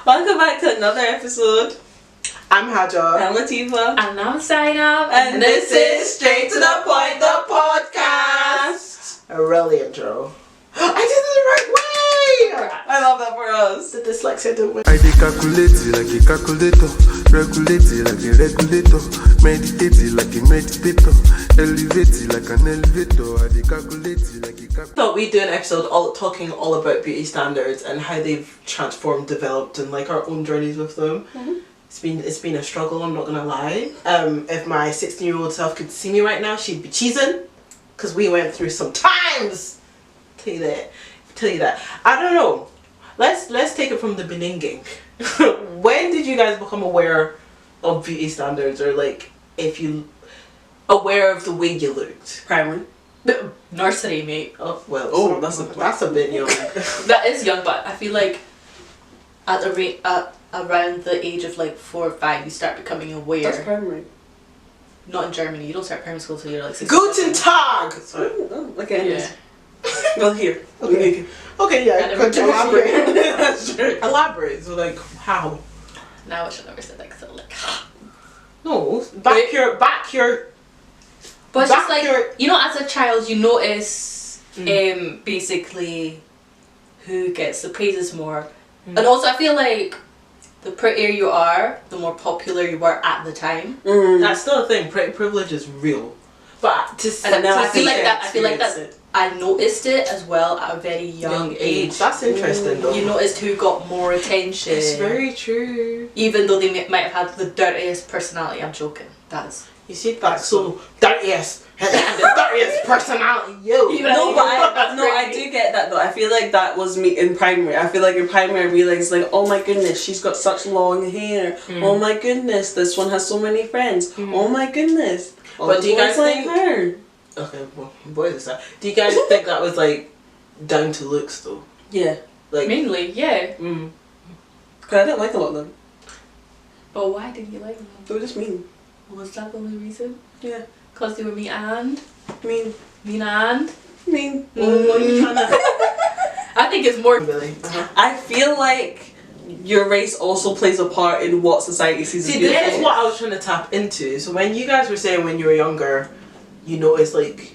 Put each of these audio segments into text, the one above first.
Welcome back to another episode. I'm Haja. I'm Latifah. And I'm Zainab. And this is Straight to the Point, the podcast. A real intro. I did it the right way! I love that for us. The dyslexia didn't win. I calculate it like a calculator, regulate it like a regulator, meditate it like a meditator, elevate it like an elevator. I calculate it like a calculator. Thought we'd do an episode talking all about beauty standards and how they've transformed, developed, and like our own journeys with them. Mm-hmm. It's been a struggle, I'm not gonna lie. If my 16-year-old self could see me right now, she'd be cheesing, because we went through some times. Tell you that. I don't know. Let's take it from the beginning. When did you guys become aware of beauty standards, or like if you aware of the way you looked? Primary. Nursery, mate. Oh well. Oh, that's a bit young. That is young, but I feel like at the rate around the age of like 4 or 5, you start becoming aware. That's primary. Not in Germany. You don't start primary school till you're like 6. Guten Tag. Sorry. Oh, okay. Yeah. Well, here. Okay. Okay. Yeah. And Could you everything- elaborate? That's true. Elaborate. So like how? Now I should never said that because I'm like. No. Back your. But it's just like Back you know, as a child, you notice basically who gets the praises more, and also I feel like the prettier you are, the more popular you were at the time. That's still a thing. Privilege is real, but to And now I feel like that. I feel like experience that. I noticed it as well at a very young age. That's interesting though. You noticed who got more attention. It's very true. Even though they might have had the dirtiest personality. I'm joking. That's You see that so dirtiest, the dirtiest personality. Yo. Even No, but I That's do get that though. I feel like that was me in primary. I feel like in primary I realized like, oh my goodness, she's got such long hair. Oh my goodness, this one has so many friends. Oh my goodness. But do you guys like think- her? Okay, well, boys is that. Do you guys think that was like down to looks though? Yeah. Like. mainly, yeah. Cause I didn't like a lot of them. But why did you like them? They were just mean. Was that the only reason? Yeah. Because they were mean and Mean. mean and. Mean. What are you trying to? I think it's more. Billy. I feel like your race also plays a part in what society sees as See, beautiful. this is what I was trying to tap into. So when you guys were saying when you were younger, you noticed like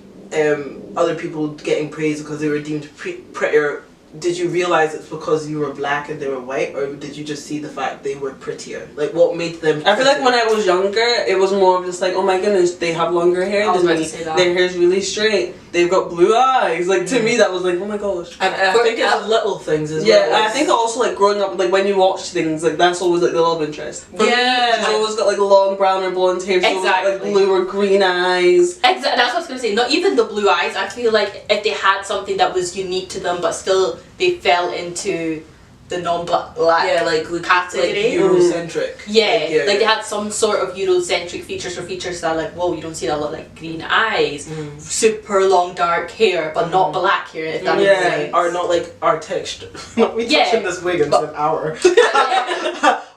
other people getting praised because they were deemed prettier. Did you realize it's because you were black and they were white, or did you just see the fact they were prettier? Like what made them? I feel like prettier? when I was younger, it was more of just like, oh my goodness, they have longer hair I was than about me. to say that. Their hair's really straight. They've got blue eyes. Like to me, that was like, oh my gosh. And I think it's little things as Yeah, well. I think also like growing up, like when you watch things, like that's always like the love interest. For me, Yeah. she's always got like long brown or blonde hair, so Exactly. like blue or green eyes. Exactly. That's what I was gonna say. Not even the blue eyes. I feel like if they had something that was unique to them, but still they fell into the non-black yeah, like category. Eurocentric. Yeah, like they had some sort of Eurocentric features, or features that like, whoa, you don't see that a lot, like green eyes, super long dark hair, but not black hair, if that makes Yeah. sense. Are not like our texture. Not me Yeah, touching this wig in but- an hour.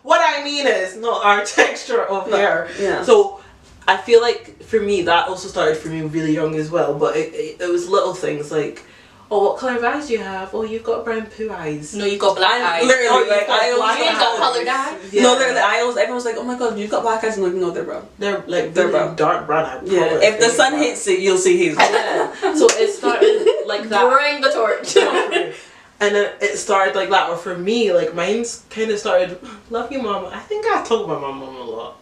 What I mean is not our texture of hair. Yeah. So I feel like for me that also started for me really young as well. But it was little things like, oh, what colour of eyes do you have? Oh, you've got brown poo eyes. No, you got black eyes. Literally, Oh, like I you've always You ain't got eyes. coloured eyes. Yeah. No, literally, everyone's like, oh my god, you've got black eyes. I'm like, no, they're brown. They're like They're really brown. dark brown. I Yeah, promise. if the sun hits it, you'll see hazel. Yeah. So it started like that. Bring the torch. And then it started like that, or for me, like mine's kind of started, love you mom. I think I told my mom a lot.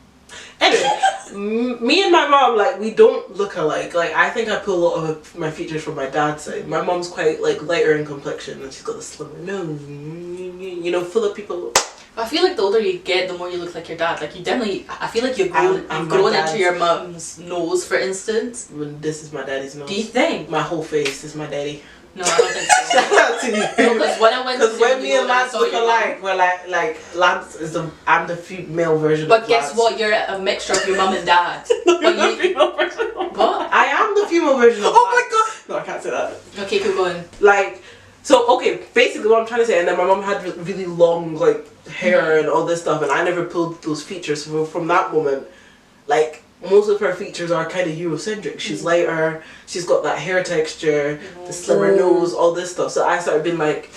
Anyway, me and my mom, like, we don't look alike. Like, I think I pull a lot of my features from my dad's side. My mom's quite like lighter in complexion, and she's got the slimmer nose, you know, full of people. I feel like the older you get, the more you look like your dad. Like you definitely, I feel like you've grown, I'm you've my grown dad's- into your mum's nose, for instance. When this is my daddy's nose. Do you think? My whole face is my daddy. No, I don't think so. Shout out to you. Because when I went to Because when me and Lance Lance look alike, we're like Lance is I'm the female version But of guess Lance. what? You're a mixture of your mum and dad. But you, what? I am the female version of Oh my Lance. god! No, I can't say that. Okay, keep going. Like, so okay, basically what I'm trying to say, and then my mom had really long like hair and all this stuff, and I never pulled those features. So from that moment, like most of her features are kind of Eurocentric. She's lighter, she's got that hair texture, the slimmer nose, all this stuff. So I started being like,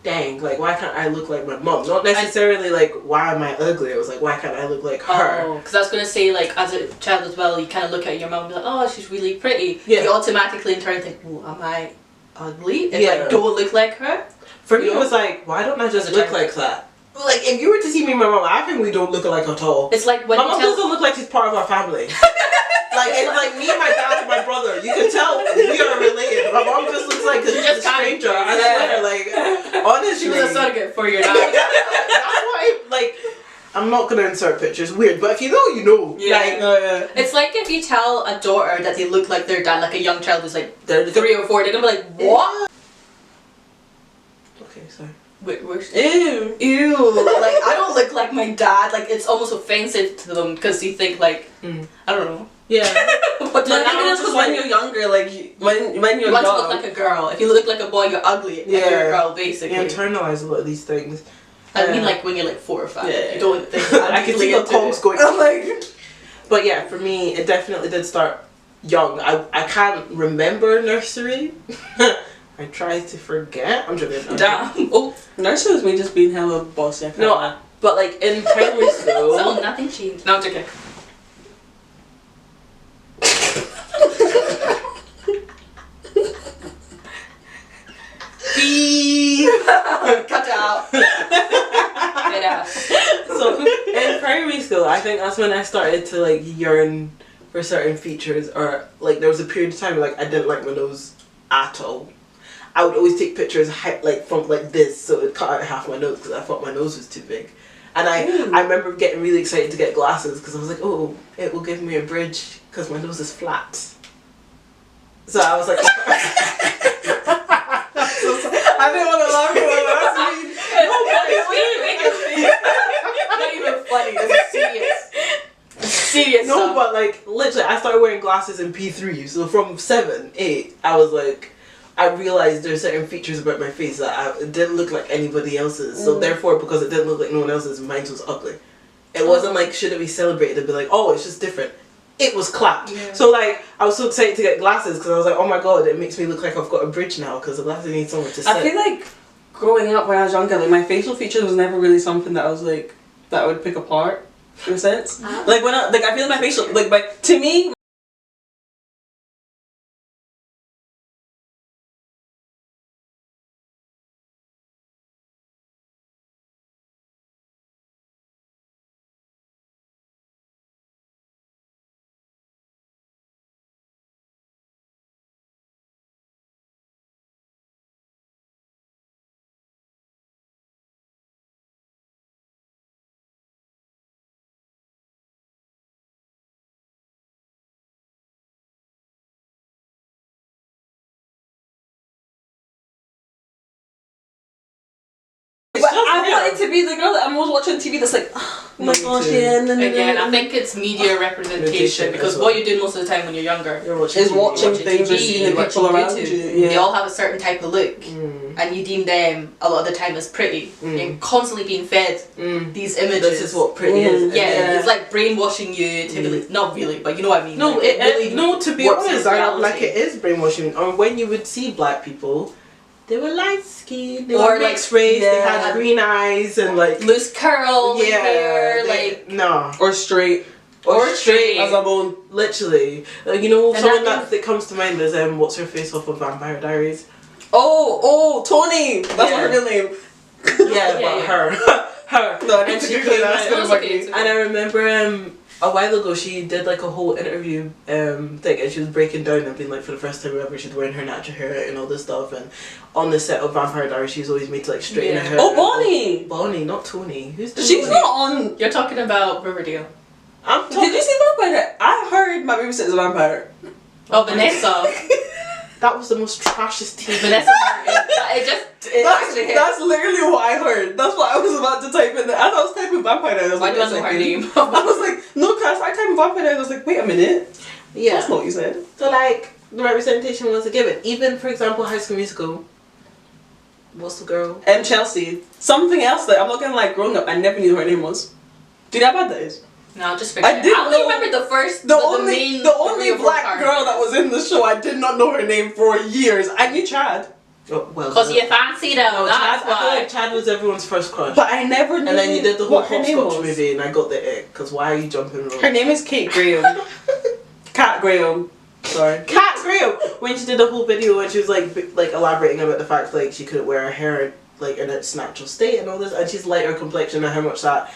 dang, like, why can't I look like my mom? Not necessarily like, why am I ugly? It was like, why can't I look like her? Oh, because I was going to say, like, as a child as well, you kind of look at your mum and be like, oh, she's really pretty. Yeah. You automatically in turn think, oh, am I ugly? If Yeah. I don't look like her? For me, it was like, why don't I just As a look child. like that? Like, if you were to see me and my mom, I think we don't look alike at all. It's like when My you mom tell... doesn't look like she's part of our family. Like, it's like me, my dad, and my brother. You can tell we are related. My mom just looks like a just stranger. I can't- swear, like, honestly. She was a surrogate for your dad. That's why, like, I'm not gonna insert pictures. Weird, but if you know, you know. Yeah. Like, It's like if you tell a daughter that they look like their dad, like a young child who's like they're 3 or 4, they're gonna be like, what? Okay, sorry. Wait, where's... Ew. Ew. Like, I don't look like my dad. Like, it's almost offensive to them because they think, like, I don't know. Yeah. But No, then I mean, it's because when you're younger, like, when you're you want to young. look like a girl. If you look like a boy, you're ugly. If you're a Yeah. girl, basically. You internalize a lot of these things. I mean, like when you're like 4 or 5, Yeah. you don't think. I can see the cogs going. I'm like, But yeah, for me, it definitely did start young. I can't remember nursery. I try to forget. I'm joking. Damn. Oh, nursery was me just being hella bossy. I can't lie. No, but like in primary school. so nothing changed. No, I'm joking. Cut it out. Get out. So in primary school, I think that's when I started to like yearn for certain features, or like there was a period of time like I didn't like my nose at all. I would always take pictures like from like this, so it cut out half my nose because I thought my nose was too big. And I remember getting really excited to get glasses because I was like, oh, it will give me a bridge because my nose is flat. So I was like, I didn't want to laugh at that. Not even funny. It's serious. Serious. no, stuff. but like literally, I started wearing glasses in P3. So from 7, 8, I was like, I realized there's certain features about my face that it didn't look like anybody else's. So therefore, because it didn't look like no one else's, mine was ugly. It wasn't like should it be celebrated and be like, oh, it's just different. It was clapped. Yeah. So like I was so excited to get glasses because I was like, oh my god, it makes me look like I've got a bridge now because the glasses need somewhere to sit. I feel like growing up when I was younger, like my facial features was never really something that I was like that I would pick apart. In a sense, like when I feel like my facial to me. But I wanted to be the girl that I'm always watching TV that's like, oh my Me gosh, too. yeah. Again, I think it's media representation because what you're doing most of the time when you're younger You're watching is TV. watching watching things or TV, seeing the watching people around YouTube. you. They Yeah. all have a certain type of look, and you deem them a lot of the time as pretty. You're constantly being fed these images. This is what pretty is. and Yeah, then- it's like brainwashing you to be like, not really, but you know what I mean. No, like, it, really no. To be works in honest, reality. like it is brainwashing. Or when you would see black people, they were light skinned, they Or were like- mixed race, they yeah. had green eyes and like loose curl hair, like no, Or straight. or straight. As a bone. Literally, you know, And someone that that comes to mind is what's her face off of Vampire Diaries? Oh, Tony. That's Yeah. her real name. Yeah, but yeah. her, her. No, I And need to she Google came that. out- It's gonna It's bug okay, me. it's okay. And I remember a while ago she did like a whole interview thing, and she was breaking down and being like, for the first time ever she's wearing her natural hair and all this stuff, and on the set of Vampire Diaries she's always made to like straighten Yeah. her hair. Oh, Bonnie. Bonnie, not Tony. Who's the She's Bonnie? not on. You're talking about Riverdale. I'm Did talking. you see Vampire? I heard my babysitter's a vampire. Oh, Vanessa. That was the most trashiest TV. Vanessa. It actually hit. That's literally what I heard. That's what I was about to type in there. As I was typing vampire, I was Why like, do I wait a know her second. name? I was like, no, cause I typed vampire, and I was like, wait a minute. Yeah. That's not what you said. So like the representation was a given. Even for example, High School Musical. What's the girl? Chelsea. Something else that I'm not gonna like. Growing up, I never knew who her name was. Do you know how bad that is? No, just forget. I didn't I only know- remember the first, The main only three or four black characters. girl that was in the show, I did not know her name for years. I knew Chad. Oh, well, Because you fancy them, no, that's Chad, I feel why. like Chad was everyone's first crush. But I never knew. And then you did the whole what her name hopscotch was. movie, and I got the ick. Because why are you jumping wrong? Her name is Kate Graham. Cat Graham. Sorry. Cat Graham. When she did the whole video, and she was like elaborating about the fact like she couldn't wear her hair like in its natural state and all this, and she's lighter complexion and how much that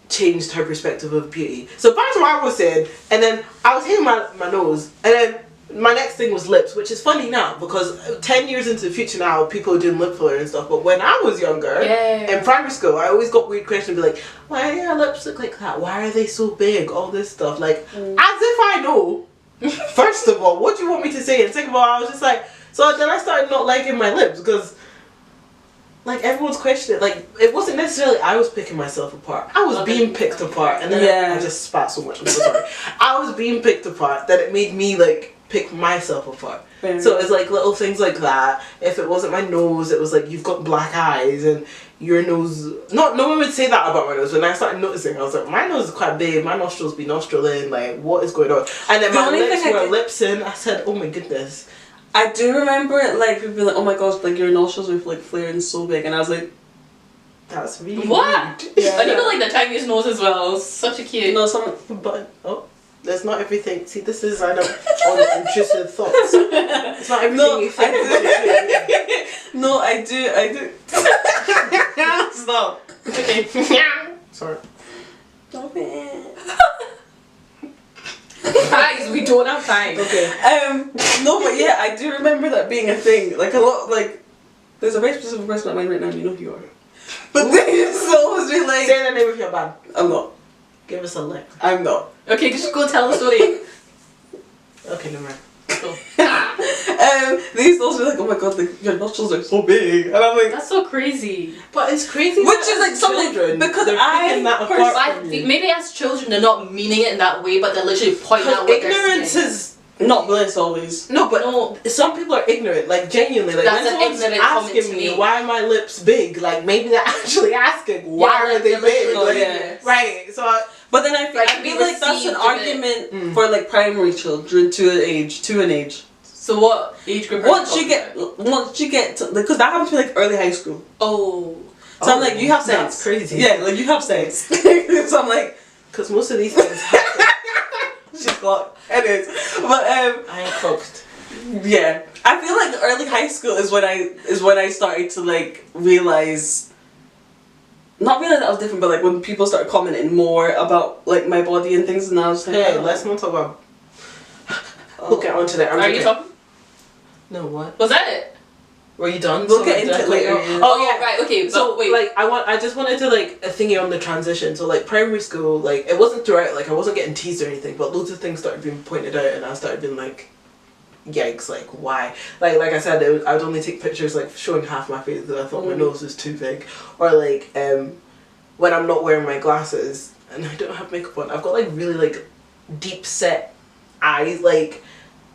changed her perspective of beauty. So back to what I was saying, and then I was hitting my nose, and then my next thing was lips, which is funny now because 10 years into the future now, people are doing lip filler and stuff. But when I was younger, in primary school, I always got weird questions, be like, why do your lips look like that? Why are they so big? All this stuff, like as if I know. First of all, what do you want me to say? And second of all, I was just like, so then I started not liking my lips because. Like everyone's questioning, like it wasn't necessarily I was picking myself apart. I was being picked apart, and then I just spat so much. I'm so sorry. I was being picked apart that it made me like pick myself apart. So it's like little things like that. If it wasn't my nose, it was like you've got black eyes and your nose. No one would say that about my nose. When I started noticing, I was like, my nose is quite big. My nostrils be nostriling. Like what is going on? And then my lips were lips in. I said, oh my goodness. I do remember it, like people be like, oh my gosh, like your nostrils were like flaring so big, and I was like, that's really what? weird. Yeah. And you got like the tiniest nose as well. Such a cute. No, some. But that's not everything. See, this is on intrusive thoughts. It's not everything you think. No, I do. Stop. Okay. Sorry. Stop it. Guys, we don't have time. Okay. No, but yeah, I do remember that being a thing. Like a lot, like there's a very specific person in my mind right now. You know who you are. But they used to always be like, say the name of your band. I'm not. Give us a lick. I'm not. Okay, just go tell the story. Okay, never mind. They used to always be like, oh my god, like, your nostrils are so big, and I'm like, That's so crazy. But it's crazy. which is like something because they're picking that apart from you. Maybe as children they're not meaning it in that way, but they're literally pointing out what ignorance they're seeing. is not bliss always. no, but some people are ignorant, like genuinely. Like That's when an someone's ignorant comment asking to me me. why are my lips big, like maybe they're actually asking why are they they're big? literally- Like, yeah. right. So But then I feel like that's an argument for like primary children to an age. So what age group? Once you get to, because that happened to me like early high school. Oh. So I'm like, you have sense. That's crazy. Yeah, like you have sense. So I'm like, because most of these things happen. she's clocked. Anyways, but I ain't cooked. yeah, I feel like early high school is when I started to like realize. Not realize that I was different, but like when people started commenting more about like my body and things, and I was like, Hey, let's not talk about. We'll get onto that. Are you talking? No, what? Was that it? Were you done? We'll get into it later. Oh yeah, right. Okay. So But wait. like I just wanted to like a thingy on the transition. So like primary school, like it wasn't throughout. Like I wasn't getting teased or anything, but loads of things started being pointed out, and I started being like, yikes! Like why? Like I said, I would only take pictures like showing half my face because I thought my nose was too big, or like when I'm not wearing my glasses and I don't have makeup on, I've got like really like deep set eyes, like.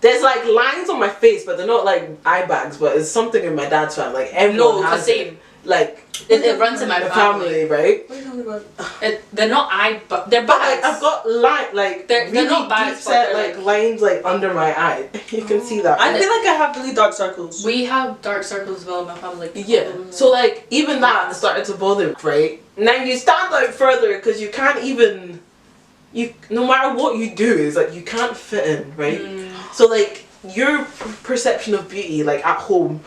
There's like lines on my face, but they're not like eye bags. But it's something in my dad's family. Like everyone has same. it. Like It runs in my family. right? What are you talking about? They're not but they're But bags. like I've got like They're really not bags, deep but set they're like lines like under my eye. You can see that. I feel like I have really dark circles. We have dark circles as well in my family. Like, yeah. So like even that started to bother me, right? Now you stand out further because you can't even no matter what you do is like you can't fit in, right? So like your perception of beauty like at home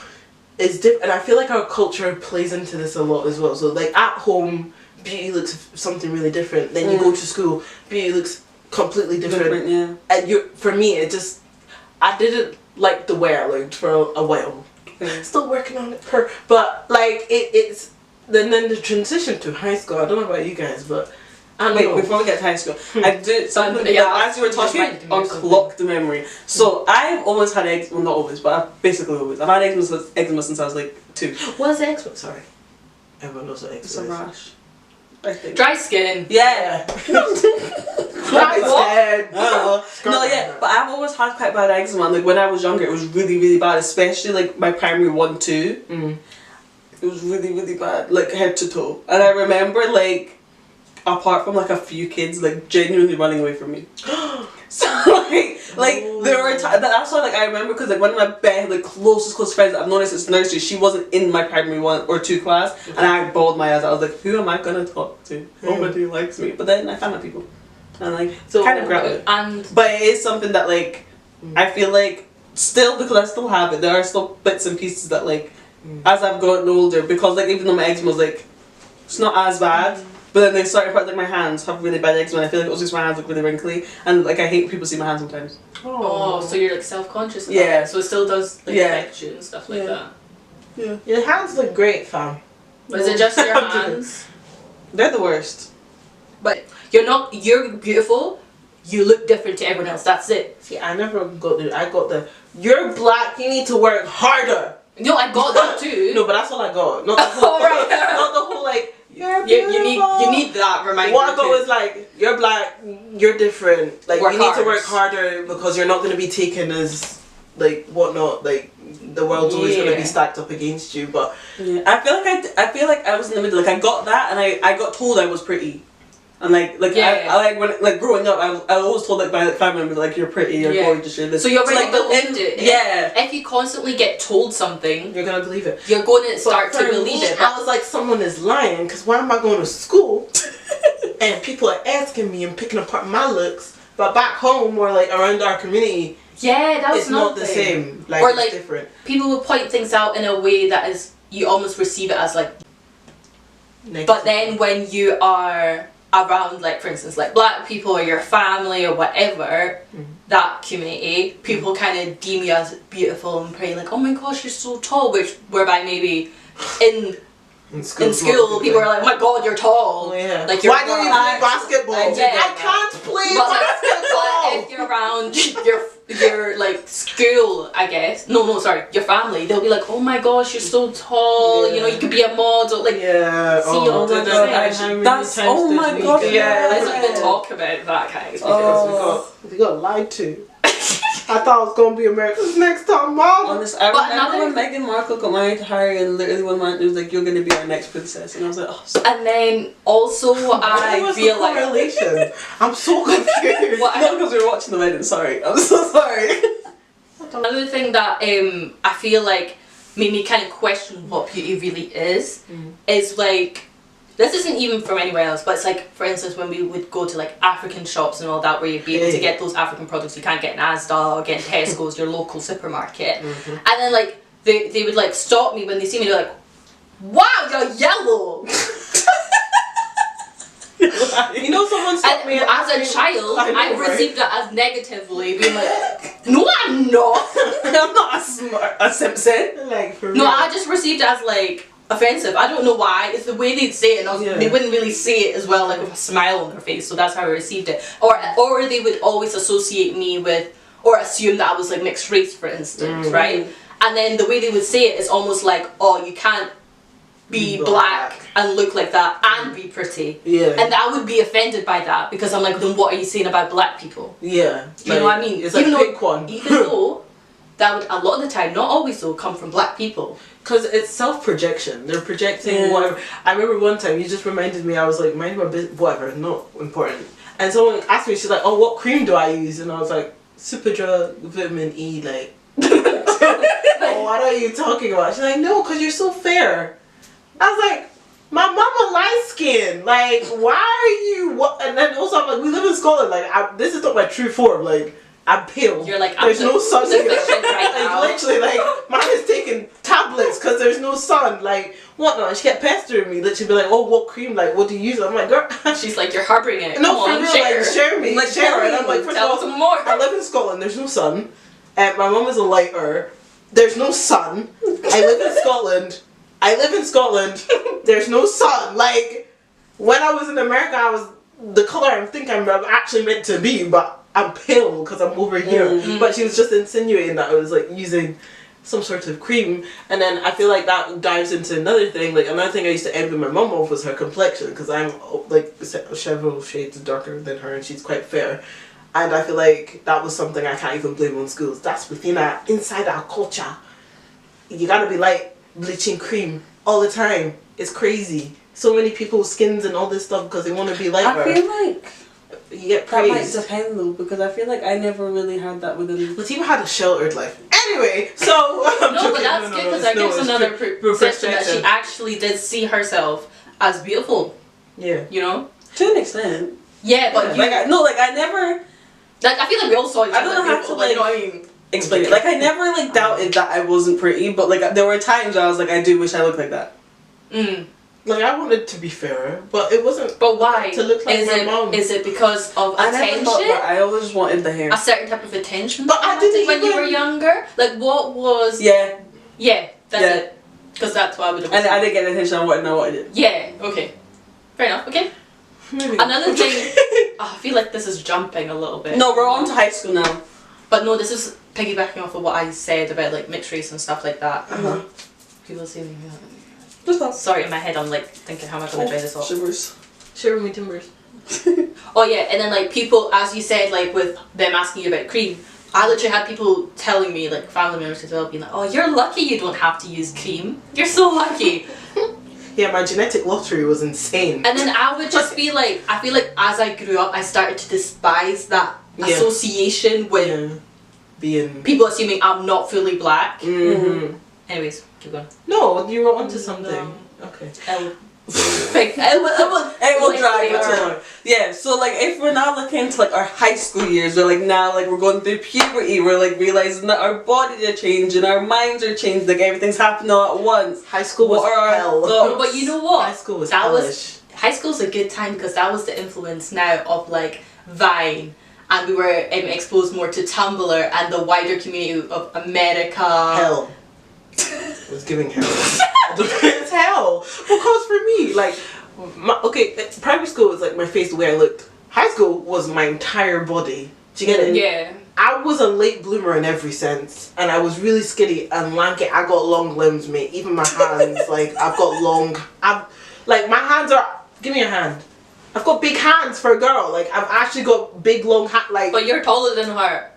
is different, and I feel like our culture plays into this a lot as well. So like at home beauty looks something really different, then you go to school beauty looks completely different. Yeah. And for me it just I didn't like the way I looked for a while. Still working on it, but like it's then the transition to high school. I don't know about you guys, but I don't know. Before we get to high school, I do something Yeah, that as you were talking unclocked the memory. So I've always had eczema, well not always, but I've basically always. I've had eczema since I was like 2. What's eczema? Sorry. Everyone knows what It's a eczema is. rash. I think. dry skin. Yeah. Right. No, yeah, but I've always had quite bad eczema. Like when I was younger, it was really, really bad, especially like my primary 1, 2. It was really, really bad, like head to toe. And I remember like, apart from like a few kids, like genuinely running away from me. So like, Like there were times that's why like I remember because like one of my like close friends that I've known since nursery, she wasn't in my primary 1 or 2 class, and I bawled my eyes out. I was like, who am I gonna talk to? Nobody likes me. But then I found my people, and like So kind of grabbed it. And But it is something that like I feel like still, because I still have it, there are still bits and pieces that like as I've gotten older, because like even though my eczema was like it's not as bad. But then they started part like my hands have really bad eczema, and I feel like also my hands look really wrinkly, and like I hate people see my hands sometimes. so you're like self-conscious about Yeah. it, so it still does like Yeah. affect you and stuff like Yeah. that. Yeah, Your hands look great, fam. But is it just your hands? they're the worst. But you're beautiful, you look different to everyone else, that's it. See, I never got the. You're black. You need to work harder. No, I got that too. No, but that's all I got. Not the whole. Right. Not the whole like. You're you beautiful. need that reminder. What I got too. was like, you're black, you're different. Like Work you need to hard. work harder because you're not gonna be taken as like whatnot. Like the world's always gonna be stacked up against you. But Yeah, I feel like I was in the middle. Like I got that, and I got told I was pretty, and like Yeah. I like when like growing up, I always told like by like family members like you're pretty, you're Yeah. gorgeous, you're this. So you already like, believed it. Yeah. If you constantly get told something, you're gonna believe it. you're going to start But to for believe me, it. I was like, someone is lying because why am I going to school and people are asking me and picking apart my looks, but back home or like around our community, Yeah, that's it's not the same. Like Or, it's like, different. People will point things out in a way that is you almost receive it as like. Negative. But then when you are around, like for instance, like black people or your family or whatever, that community, people kind of deem you as beautiful and pretty, like, oh my gosh, you're so tall, which whereby maybe in school, people are like, oh my god, you're tall. Oh, yeah. Like, you're why don't you play basketball? Yeah. I can't play But basketball. if you're around your like school, I guess. No, sorry, your family. They'll be like, oh my gosh, you're so tall. You know, you could be a model. Like, Yeah. See, all the That's That's oh my god. yeah, let's Yeah. not even talk about that kind of stuff. Oh. We got lied to. I thought I was gonna be America's next top model. Honestly, I But remember another- when Meghan Markle got married to Harry, and literally one man was like, "You're gonna be our next princess," and I was like, "Oh." And then also What I was the realized correlation? I'm so confused. what Not because we were watching the wedding. Sorry, I'm so sorry. another thing that I feel like made me kind of question what beauty really is like, this isn't even from anywhere else, but it's like, for instance, when we would go to like African shops and all that, where you'd be able to get those African products you can't get in Asda or get in Tesco's, your local supermarket, and then like they would like stop me when they see me, they're like, wow, you're yellow. You know, someone stopped And me as a child, I know, I right? received that as negatively, being like, no, I'm not. I'm not a Simpson. Like for No, real. I just received it as like offensive. I don't know why. It's the way they'd say it, and they wouldn't really say it as well, like with a smile on their face. So that's how I received it. Or they would always associate me with, or assume that I was like mixed race, for instance, right? And then the way they would say it is almost like, oh, you can't be black and look like that and be pretty. Yeah. And I would be offended by that, because I'm like, then what are you saying about black people? Yeah. You know what I mean? It's like Even pick one. Even though that would a lot of the time, not always though, come from black people. Because it's self-projection. They're projecting whatever. I remember one time, you just reminded me, I was like, minding my business, whatever, not important. And someone asked me, she's like, oh, what cream do I use? And I was like, Superdrug, vitamin E, like. Oh, what are you talking about? She's like, no, because you're so fair. I was like, my mama light skin. Like, why are you? What? And then also, I'm like, we live in Scotland. Like, this is not my true form. Like, I'm pale. You're like, there's no sun here. sufficient right now. Like, literally, like, mine is taking tablets because there's no sun. Like, whatnot. And she kept pestering me. Literally, be like, oh, what cream? Like, what do you use? I'm like, girl. She's like, you're harboring it. No, Come for on, real, share. like, share me. Like, share tell me. And I'm like, me. first Tell of all, some more. I live in Scotland. There's no sun. And my mom is a lighter. There's no sun. I live in Scotland. There's no sun. Like, when I was in America, I was the color I think I'm actually meant to be, but I'm pale because I'm over here. But she was just insinuating that I was like using some sort of cream, and then I feel like that dives into another thing. Like, another thing I used to envy my mum of was her complexion, because I'm like several shades darker than her, and she's quite fair. And I feel like that was something I can't even blame on schools. That's inside our culture. You gotta be like bleaching cream all the time. It's crazy. So many people's skins and all this stuff because they want to be lighter. I feel like you get That might praised. depend though, because I feel like I never really had that within. Latifah had a sheltered life. Anyway, so No, but that's good because that gives another perception that she perspective. actually did see herself as beautiful. Yeah. You know? To an extent. Yeah, but you, I never like I feel like we all saw each I other. don't have to, you know what I mean? explain it. Like I never like doubted that I wasn't pretty, but like there were times where I was like, I do wish I looked like that. Mm. Like I wanted to be fairer, but it wasn't. But why? To look like is my it mom. is it because of I never attention? thought that. I always wanted the hair. A certain type of attention. But I didn't when you even- were younger. Like what was? Yeah, Yeah, that's Yeah. it. Because that's what I would have. and I didn't get the attention I wanted it. Yeah. Okay. Fair enough. Okay. Maybe. Another thing. I feel like this is jumping a little bit. No, we're on to high school now. But no, this is piggybacking off of what I said about like mixed race and stuff like that. Uh-huh. People say, Just that. sorry, in my head I'm like thinking, how am I going to try this off? Shivers. Shiver me timbers. Oh yeah, and then like people, as you said, like with them asking you about cream, I literally had people telling me, like family members as well, being like, oh, you're lucky you don't have to use cream. You're so lucky. Yeah, my genetic lottery was insane. And then I would just be like, I feel like as I grew up, I started to despise that Yeah. association with Yeah. Being. people assuming I'm not fully black. Mm-hmm. Anyways, keep going. No, you were onto something. No. Okay. It will drive Like, it to. Yeah, so like if we're now looking into like our high school years, we're like now like we're going through puberty, we're like realizing that our bodies are changing, our minds are changing, like everything's happening all at once. High school was What are our hell. thoughts? But you know what? High school was that hellish. was high school's a good time because that was the influence now of like Vine, and we were exposed more to Tumblr and the wider community of America. Hell. It was giving hell. It's hell. Because for me, like, primary school was like my face, the way I looked. High school was my entire body. Do you get it? Yeah. I was a late bloomer in every sense, and I was really skinny and lanky. I got long limbs, mate. Even my hands, like I've got long. Like my hands are. Give me your hand. I've got big hands for a girl. Like I've actually got big long hands. Like But you're taller than her.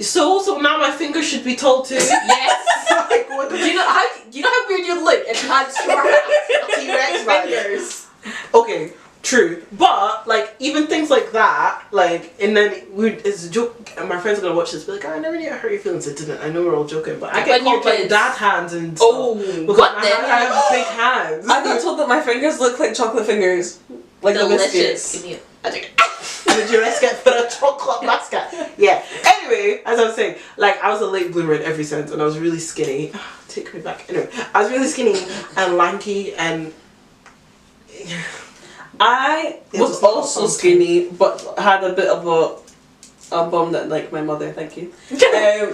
so now my fingers should be tall too. Yes. Like what the Do you know how weird you'd look if you had short T-Rex fingers? Okay, true. But like even things like that, like and then it's a joke and my friends are gonna watch this, be like, I never knew I hurt your feelings. I didn't. I know we're all joking, but I get When you're called like kids. dad hands and stuff. Oh, because what I the have big hands. I got told that my fingers look like chocolate fingers. Like the delicious. biscuits. Give me a drink. Did you risk it for a chocolate basket? Yeah. Anyway, as I was saying, like I was a late bloomer in every sense, and I was really skinny. Take me back. Anyway, I was really skinny and lanky, and I It was was not also fun. skinny, but had a bit of a bum that like my mother. Thank you.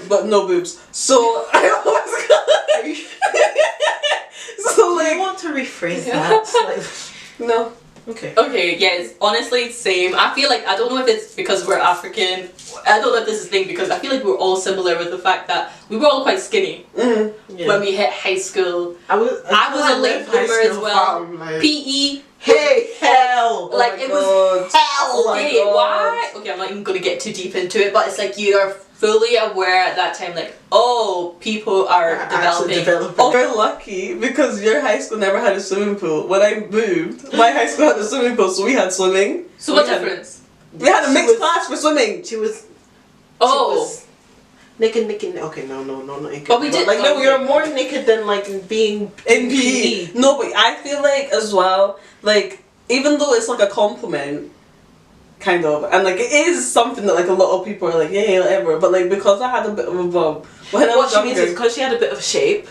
But no boobs. So I was. So do you like want to rephrase that? no. Okay. Okay, yes, honestly, same. I feel like, I don't know if it's because we're African, I don't know if this is a thing, because I feel like we're all similar with the fact that we were all quite skinny Yeah. when we hit high school. I was a late bloomer as well. Like, PE, hey, hell! like Oh my it was God. hell! okay, God. why? Okay, I'm not even going to get too deep into it, but it's like you are fully aware at that time, like, oh, people are Actually developing. Oh, you're lucky because your high school never had a swimming pool. When I moved, my high school had a swimming pool, so we had swimming. So what We had- difference? We had a She mixed was- class for swimming. She was. Oh. She was naked. Okay, no, not naked. But we did- like no, okay. we were more naked than like being In PE. No, but I feel like as well, like even though it's like a compliment, kind of, and like it is something that like a lot of people are like, yeah, whatever. But like because I had a bit of a bum when I What was she means is younger. because she had a bit of shape.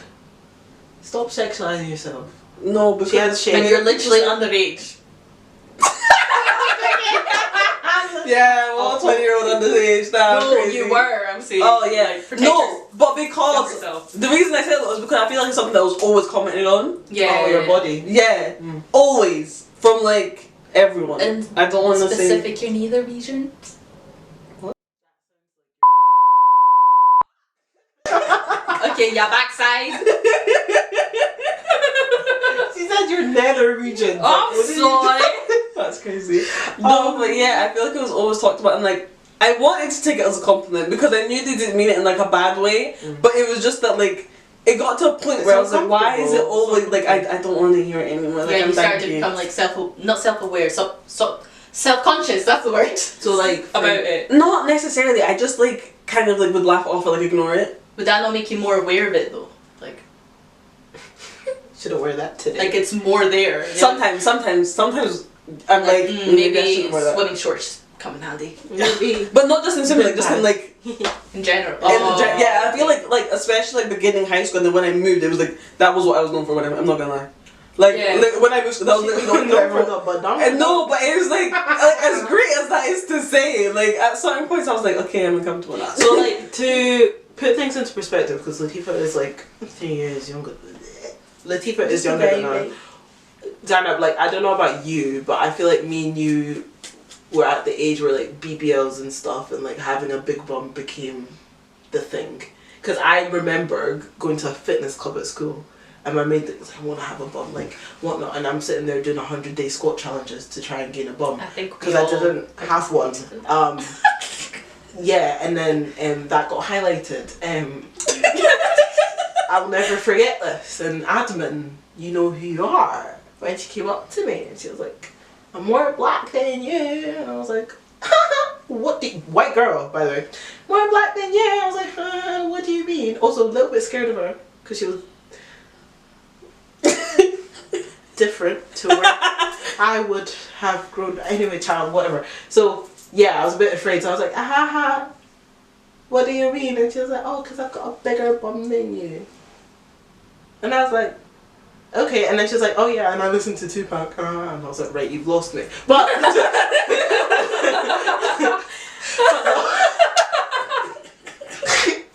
Stop sexualizing yourself. No, because She had shape. And you're literally underage. yeah, well, 20-year-old underage now. No, crazy. you were, I'm saying. Oh yeah, Like, protect no, but because yourself. the reason I said that was because I feel like it's something that was always commented on. Yeah. Oh, your body. Yeah, Mm. always from like everyone. And I don't want to say. Specific your neither region. What? Okay, yeah, backside. She said your nether region. Oh, I'm sorry. That's crazy. No, but yeah, I feel like it was always talked about, and like I wanted to take it as a compliment because I knew they didn't mean it in like a bad way, but it was just that like it got to a point where I was like, why is it always like I don't want to hear it anymore? Like Yeah, I'm you started to thank you. become like not self-aware, self-conscious. That's the word. So like about it. Not necessarily. I just like kind of like would laugh off or like ignore it. Would that not make you more aware of it though? Like, shouldn't wear that today. like it's more there. Sometimes I'm like maybe I shouldn't wear that. swimming shorts come in handy. Maybe. But not just in swimming, like just in like In general. yeah. I feel like especially like beginning high school, and then when I moved, it was like that was what I was known for. Whatever. I'm not gonna lie. Like when I moved, that was literally the only thing I wrote. And no, but it was like as great as that is to say. Like at certain points, I was like, okay, I'm uncomfortable now. So like to put things into perspective, because Latifah is like 3 years younger. Latifah is younger than her. Zainab, like I don't know about you, but I feel like me and you were at the age where like BBLs and stuff and like having a big bum became the thing. Because I remember going to a fitness club at school. And my mate was like, I want to have a bum, like, whatnot. And I'm sitting there doing 100-day squat challenges to try and gain a bum. I think because I didn't have one. Yeah, and then that got highlighted. I'll never forget this. And Admin, you know who you are. When she came up to me and she was like, I'm more black than you. And I was like, what the white girl, by the way. More black than you. I was like, what do you mean? Also a little bit scared of her because she was different to where I would have grown. Anyway, child, whatever. So yeah, I was a bit afraid. So I was like, what do you mean? And she was like, oh, because I've got a bigger bum than you. And I was like, okay. And then she was like, oh yeah, and I listened to Tupac. And I was like, right, you've lost me. But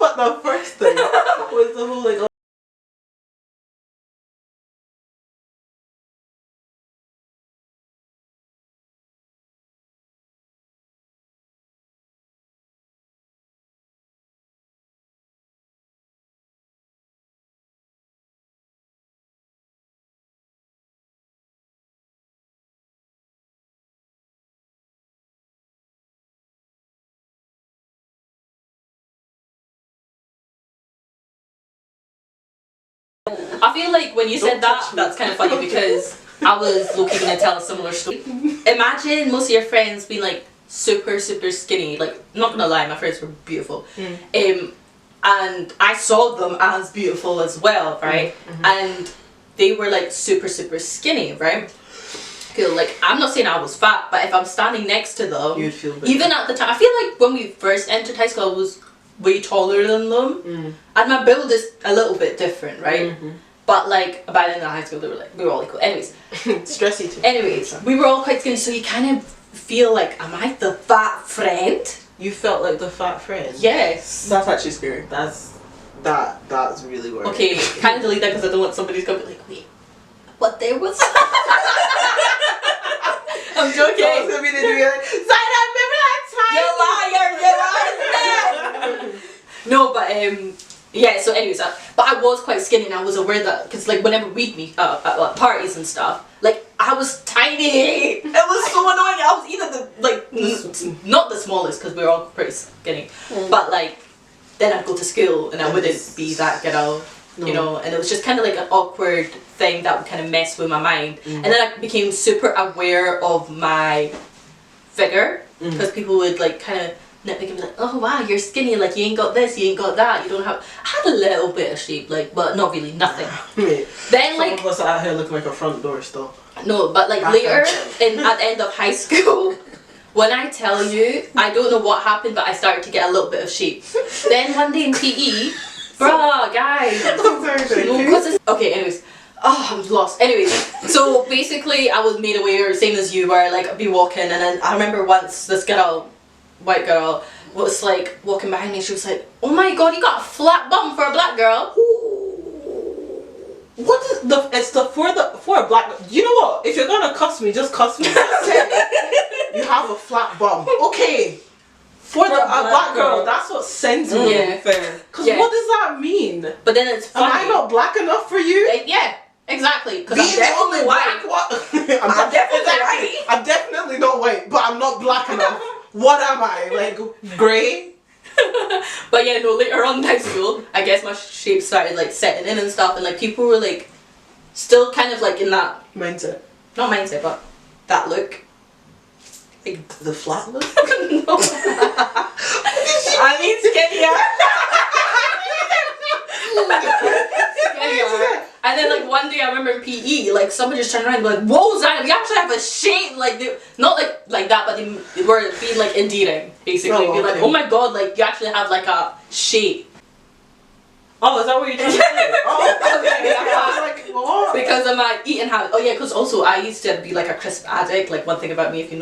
but the first thing was the whole like. I feel like when you said that, that's kind of funny because I was low-key gonna tell a similar story. Imagine most of your friends being like super skinny. Like, not gonna lie, my friends were beautiful. And I saw them as beautiful as well, right? And they were like super skinny, right? Like, I'm not saying I was fat, but if I'm standing next to them, you'd feel better. even at the time, I feel like when we first entered high school, I was way taller than them, and my build is a little bit different, right? But like by the end of high school, we were all equal. Anyways, stressy too. Anyways, we were all quite skinny, so you kind of feel like, am I the fat friend? You felt like the fat friend. Yes. That's actually scary. That's really worrying. Okay, kind of delete that because I don't want somebody's gonna be like, wait, but there was. I'm joking. Someone's gonna be there doing like, Zainab, remember that time? You liar! No, but yeah. So, anyways, but I was quite skinny, and I was aware that because like whenever we'd meet at like, parties and stuff, like I was tiny. It was so annoying. I was either not the smallest because we were all pretty skinny, but like then I'd go to school and I wouldn't be that girl. No. You know, and it was just kind of like an awkward thing that would kind of mess with my mind. And then I became super aware of my figure because people would like kind of nitpick and be like, oh wow, you're skinny, like you ain't got this, you ain't got that, you don't have. I had a little bit of shape, like, but not really, nothing. Then like some of us out here looking like a front door still. No, but like later at the end of high school. When I tell you, I don't know what happened, but I started to get a little bit of shape. Then one day in PE, bruh, guys. Okay, anyways. Oh, I was lost. Anyways, so basically I was made aware, same as you were, like I'd be walking and then I remember once this girl, white girl, was like walking behind me, she was like, oh my god, you got a flat bum for a black girl. What is for a black girl? You know what? If you're gonna cuss me, just cuss me. You have a flat bum. Okay. For a black girl, that's what sends me. Yeah, fair. Because what does that mean? But then it's funny. Am I not black enough for you? Yeah, exactly. Because I'm definitely white. I'm definitely white. I'm definitely not white, but I'm not black enough. What am I? Like grey? But yeah, no, later on in high school, I guess my shape started like setting in and stuff, and like people were like still kind of like in that mindset. Not mindset, but that look. Like, The flatless? no. I mean skinnier. Skinnier. And then like one day I remember in PE, like someone just turned around and be like, "Whoa, Zana, you actually have a shape." Like they, not like that, but they were being like endearing, basically. Oh, Be like, okay. "Oh my god, like you actually have like a shape." Oh, is that what you're trying to say? Oh, okay. I was like, what? Because of my eating habit. Oh yeah, because also I used to be like a crisp addict. Like one thing about me, if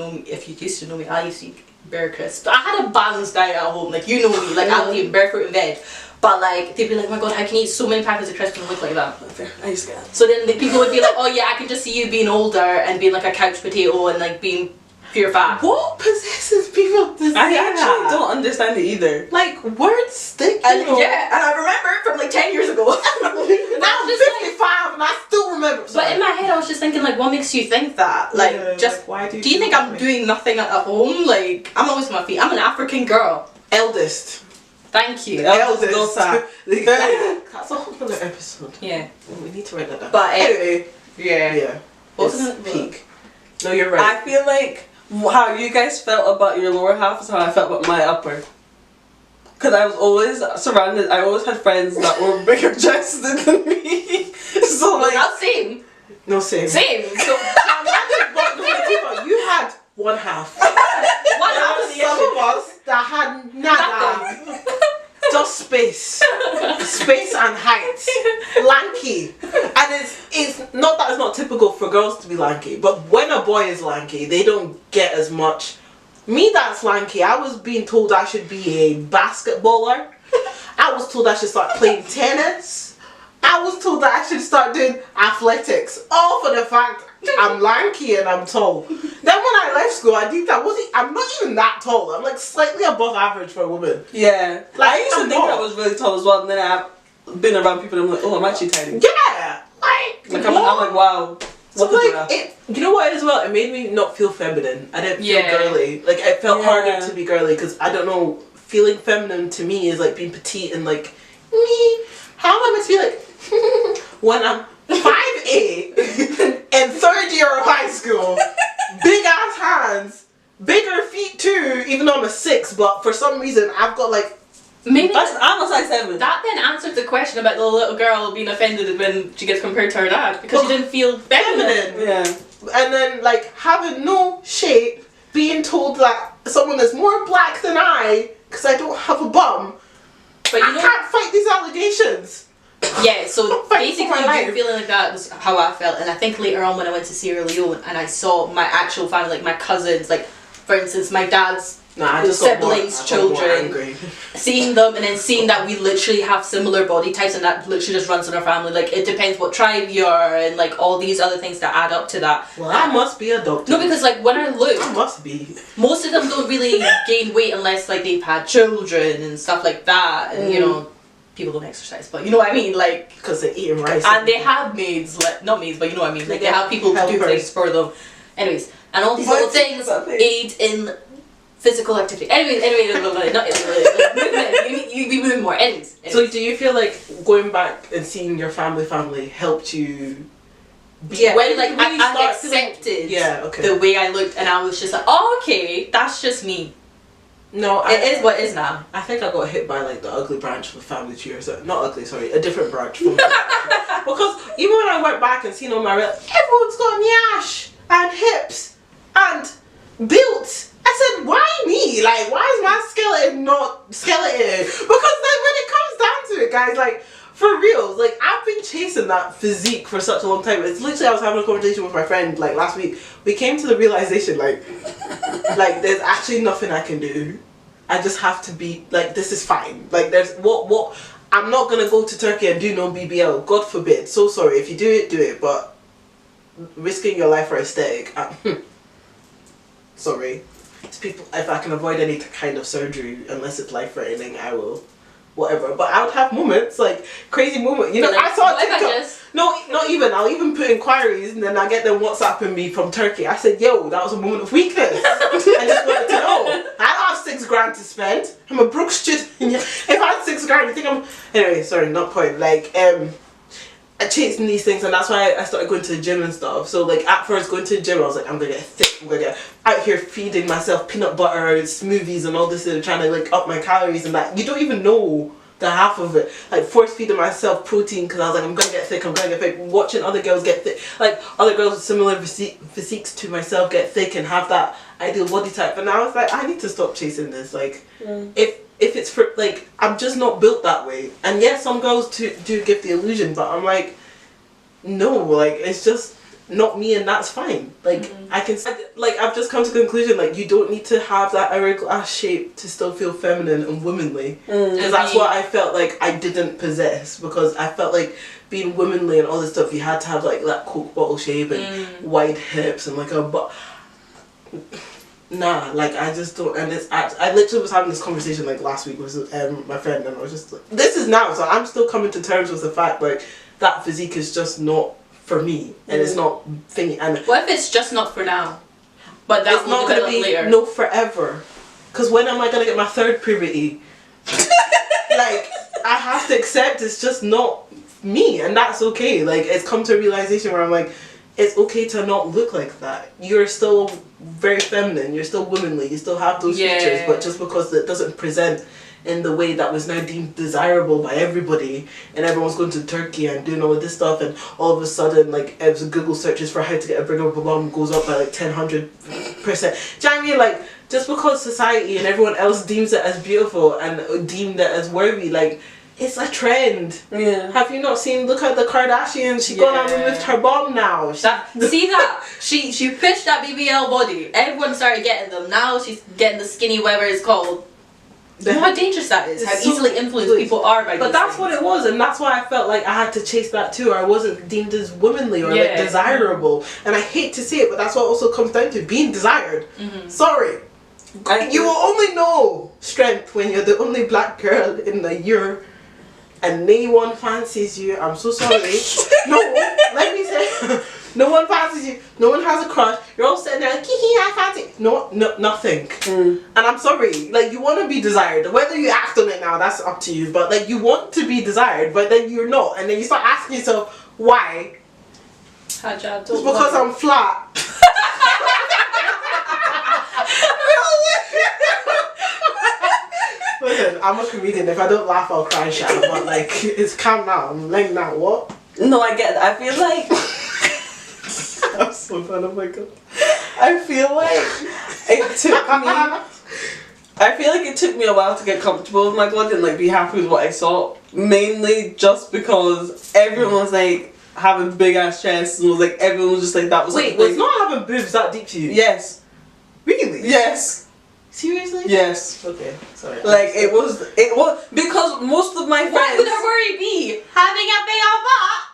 you used to know me, I used to eat bare crisps. I had a balanced diet at home. Like you know me, like I was eating bare fruit and veg. But like they'd be like, "Oh my god, how can you eat so many packets of crisps and look like that?" I used to get that. So then the people would be like, "Oh yeah, I can just see you being older and being like a couch potato and like being pure fat." What possesses people to say I actually that? don't understand it either. Like, words stick, And you know? yeah, and I remember it from like 10 years ago. Now I'm just like- 55 and I still remember. But in my head, I was just thinking, like, what makes you think that? Like, Yeah, just like, why do do you think feel I'm that way? doing nothing at home? Like, I'm always on my feet. I'm an African girl. Eldest. Thank you. Eldest daughter. That's a whole other episode. Yeah. We need to write that down. But anyway, yeah. What was it's it? peak. No, you're right. I feel like how you guys felt about your lower half is how I felt about my upper. Because I was always surrounded, I always had friends that were bigger chested than me. So Well, like, that's same. No, same. Same. So But no, Tifa, you had one half. one There half were of the some issue. of us that had nada. Just space. Space and height. Lanky. And it's not that it's not typical for girls to be lanky, but when a boy is lanky, they don't get as much. Me that's lanky, I was being told I should be a basketballer. I was told I should start playing tennis. I was told that I should start doing athletics. All for the fact I'm lanky and I'm tall. Then when I left school, I'm not even that tall. I'm like slightly above average for a woman. yeah. Like, I used to I'm think I not. was really tall as well, and then I've been around people and I'm like, oh, I'm actually tiny. Yeah, Like, I'm like, wow. So What the like giraffe? it, you know what as well? It made me not feel feminine. I didn't feel Yeah. girly. Like it felt Yeah. harder to be girly because I don't know. Feeling feminine to me is like being petite and like me. How am I meant to be like when I'm 5'8" in third year of high school, big ass hands, bigger feet too. Even though I'm a 6, but for some reason I've got like Maybe I'm a size 7. that then answered the question about the little girl being offended when she gets compared to her dad because she didn't feel feminine. feminine. Yeah. And then like having no shape, being told that someone is more black than I because I don't have a bum. But you I know, can't fight these allegations. yeah. So Fight for basically, my life. you feeling like that was how I felt, and I think later on when I went to Sierra Leone and I saw my actual family, like my cousins, like for instance, my dad's Nah, I just got more- siblings, I got more children, angry. seeing them and then seeing that we literally have similar body types and that literally just runs in our family. Like it depends what tribe you are and like all these other things that add up to that. Well, I must be a doctor. No, because like when I I look, must be. most of them don't really gain weight unless like they've had children and stuff like that, and you know, people don't exercise, but you know what I mean, like, Because they're eating rice. and they have maids, like not maids, but you know what I mean, like they have people to do Helpers. things for them. Anyways, and all these What? little things About things? aid in physical activity. Anyway, not movement. You be moving more. Anyways. So do you feel like going back and seeing your family helped you? Yeah, when like did you really I start feeling- accepted Yeah, okay. the way I looked, and I was just like, oh, okay, that's just me. No, It is what it is now. I think I got hit by like the ugly branch of the family tree or something. Not ugly, sorry, a different branch from the family tree. Because even when I went back and seen all my everyone's got nyash and hips and built. I said, why me? Like, why is my skeleton not skeleton? Because like when it comes down to it, guys, like for real, like I've been chasing that physique for such a long time. It's literally I was having a conversation with my friend like last week. We came to the realization like there's actually nothing I can do. I just have to be like this is fine. Like there's what I'm not gonna go to Turkey and do no BBL. God forbid. So sorry if you do it, but risking your life for aesthetic. Sorry. It's people. If I can avoid any kind of surgery, unless it's life threatening, I will. Whatever. But I would have moments like crazy moments. You know, Like, I saw what if I TikTok. just- No, not even. I'll even put inquiries and then I get them WhatsApping me from Turkey. I said, yo, that was a moment of weakness. I just wanted to know. I don't have $6,000 to spend. I'm a broke student. If I had $6,000, you think I'm... Anyway, sorry, not point. Like, chasing these things, and that's why I started going to the gym and stuff. So like at first going to the gym, I was like, I'm gonna get thick, I'm gonna get out here feeding myself peanut butter, smoothies and all this and trying to like up my calories and that. You don't even know the half of it. Like force feeding myself protein because I was like, I'm gonna get thick, I'm gonna get thick. Watching other girls get thick, like other girls with similar physiques to myself get thick and have that ideal body type. And I was like, I need to stop chasing this. Like if it's for like, I'm just not built that way. And yes, some girls do give the illusion, but I'm like, no, like it's just not me, and that's fine. Like I can, like I've just come to the conclusion, like you don't need to have that hourglass shape to still feel feminine and womanly, because that's what I felt like I didn't possess, because I felt like being womanly and all this stuff, you had to have like that Coke bottle shape and wide hips and like a butt. Nah, like I just don't, and it's I literally was having this conversation like last week with my friend, and I was just like, this is now, so I'm still coming to terms with the fact like that physique is just not for me, and it's not thingy. And what if it's just not for now, but that's not gonna be later? No, forever. Because when am I gonna get my third puberty? Like I have to accept it's just not me, and that's okay. Like it's come to a realization where I'm like, it's okay to not look like that. You're still very feminine, you're still womanly, you still have those features, but just because it doesn't present in the way that was now deemed desirable by everybody, and everyone's going to Turkey and doing all of this stuff, and all of a sudden like as Google searches for how to get a bigger bum goes up by like 100%. Do you know what I mean? Like just because society and everyone else deems it as beautiful and deemed it as worthy, like it's a trend. Yeah. Have you not seen? Look at the Kardashians. She gone and removed her bum now. See that? She pushed that BBL body. Everyone started getting them. Now she's getting the skinny, whatever it's called. You know how dangerous that is? How easily influenced people are by But that's what it was, and that's why I felt like I had to chase that too. I wasn't deemed as womanly or like desirable. And I hate to say it, but that's what also comes down to being desired. Sorry. You will only know strength when you're the only black girl in the year and no one fancies you. I'm so sorry. No, let me say, no one fancies you. No one has a crush. You're all sitting there like, I fancy. No, nothing. And I'm sorry. Like, you want to be desired. Whether you act on it now, that's up to you. But like, you want to be desired, but then you're not. And then you start asking yourself, why? It's because I'm flat. Listen, I'm a comedian. If I don't laugh, I'll cry. Shit, but like, it's calm now. I'm laying now. What? No, I get it. I feel like I'm so bad. Oh my god. I feel like it took me. I feel like it took me a while to get comfortable with my body and like be happy with what I saw. Mainly just because everyone was like having big ass chests and was like everyone was just like that was. Wait, like, was not having boobs that deep to you? Yes. Really? Yes. Seriously? Yes. Okay, sorry. Like it was because most of my friends. What would her worry be? Having a big old butt?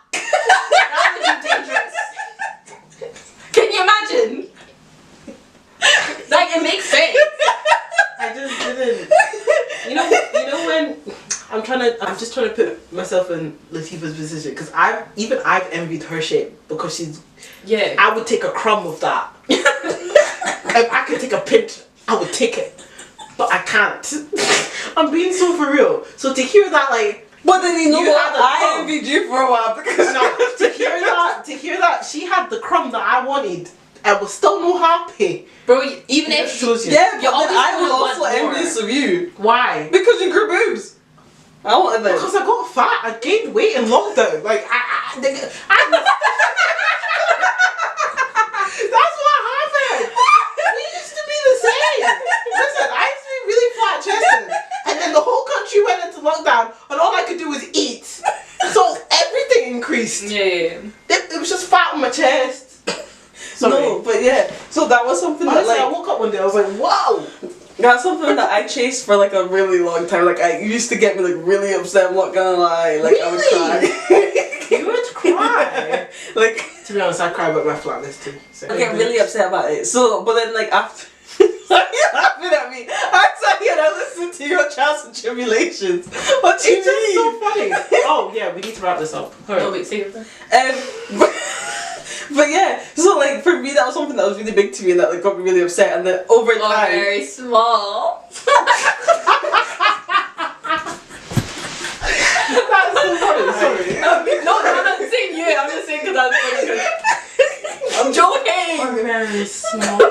That would be dangerous. Can you imagine? Like it makes sense. I just didn't. You know when I'm just trying to put myself in Latifah's position, because I've envied her shape because she's. Yeah. I would take a crumb of that. If I could take a pinch, I would take it, but I can't. I'm being so for real. So to hear that, like, but then you know you what? had the I crumb. envied you for a while because to hear that she had the crumb that I wanted, I was still not happy. Bro, even if yeah, you always I was want also more. envious of you. Why? Because you grew boobs. I wanted them. Because I got fat. I gained weight in lockdown. Like that's what happened. We used to be the same. Listen, I used to be really flat chested, and then the whole country went into lockdown, and all I could do was eat. So everything increased. Yeah. It was just fat on my chest. Sorry. No, but yeah. So that was something Honestly, that I like woke up one day, I was like, wow. that's something that I chased for like a really long time. Like I used to get me like really upset. I'm not gonna lie. Like I would cry. You would cry. Like to be honest, I cry about my flatness too. So. I get really upset about it. So, but then like after. You're laughing at me. I tell you, and I listen to your trials and tribulations. What do you It's mean? just so funny. Oh yeah, we need to wrap this up. No, wait, say your thing. But yeah, so like for me that was something that was really big to me and that like got me really upset, and then over time. Very small. That's so funny. Sorry. No, I'm not saying wait, I'm just saying because that's funny. I'm joking. Or very small.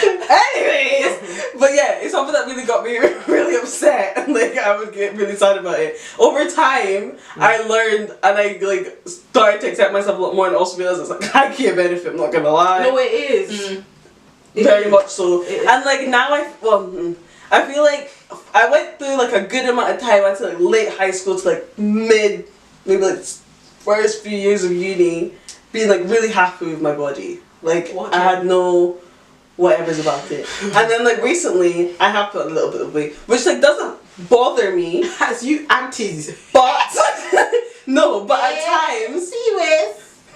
Anyways, but yeah, it's something that really got me really upset, and like I would get really sad about it. Over time, I learned and I like started to accept myself a lot more, and also realized it's like I can't benefit. I'm not gonna lie. No, it is. Very much so. It is. And like now I feel like I went through like a good amount of time until like late high school to like maybe like first few years of uni, being like really happy with my body. Like I had no whatever's about it. And then like recently I have put a little bit of weight, which like doesn't bother me. Has you aunties. But no, but at times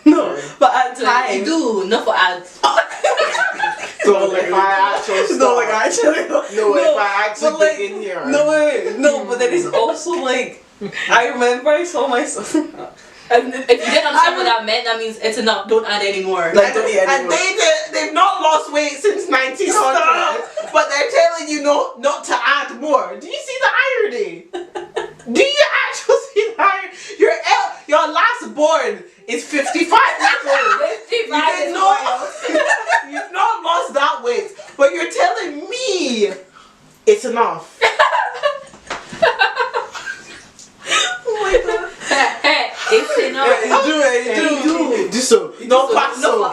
no, but at You times do, not for ads. So like if I actually no, like actually no, if I actually but, like, dig in here. No, wait, no, but then it's also like I remember I saw myself. And if you didn't understand what that meant, that means it's enough. Don't add any more. Like, don't eat And anymore. they've not lost weight since 1900, but they're telling you not to add more. Do you see the irony? Do you actually see the irony? Your last born is 55 years old. 55 is You've not lost that weight, but you're telling me it's enough. Oh my god. It's enough. Yeah, you do it, you do. Do so. No paso.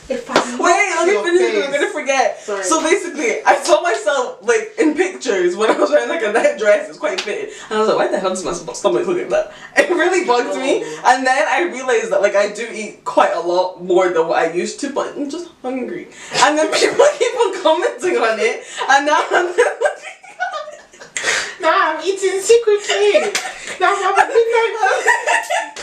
If I Wait, let me your finish. face. I'm gonna forget. Sorry. So basically, I saw myself like in pictures when I was wearing like a night dress. It's quite fitted, and I was like, "Why the hell does my stomach look like that?" It really bugged me. And then I realized that like I do eat quite a lot more than what I used to, but I'm just hungry. And then people keep on commenting on it, and now I'm Nah, I'm eating secretly. Now I'm having midnight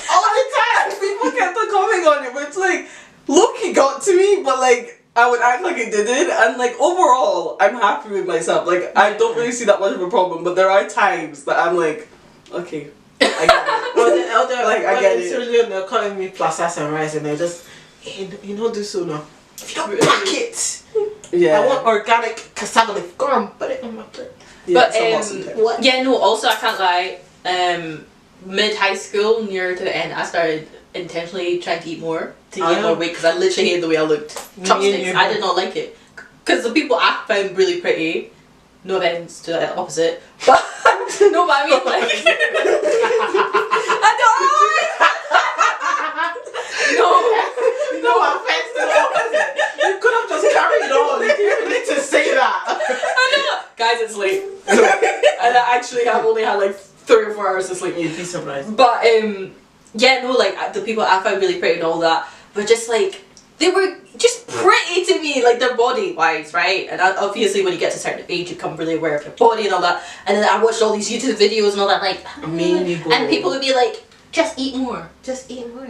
all the time. People kept on commenting on it, but it's like, look, it got to me, but like I would act like it didn't, and like overall, I'm happy with myself. Like I don't really see that much of a problem, but there are times that I'm like, okay, I get it. Well, the elder, Like, I get it. They're calling me plus and rice, and they're just, hey, you know, do so now. If you don't pack it, Yeah. I want organic cassava leaf. Go on, put it on my plate. Yeah, But sometimes. What? yeah, no. Also, I can't lie. Mid high school, near to the end, I started intentionally trying to eat more to gain more weight because I literally hated the way I looked. Chopsticks, I did not like it because the people I found really pretty. No offense to the opposite, but no, but I mean like I don't. No offense to the opposite. You could have just carried on. You didn't need to say that. I know, guys. It's late, and I actually have only had like 3 or 4 hours of sleep. You'd be surprised. But yeah, no, like the people I found really pretty and all that, but just like they were just pretty to me, like their body wise, right? And obviously, when you get to a certain age, you become really aware of your body and all that. And then I watched all these YouTube videos and all that, like, and people would be like, just eat more, just eat more.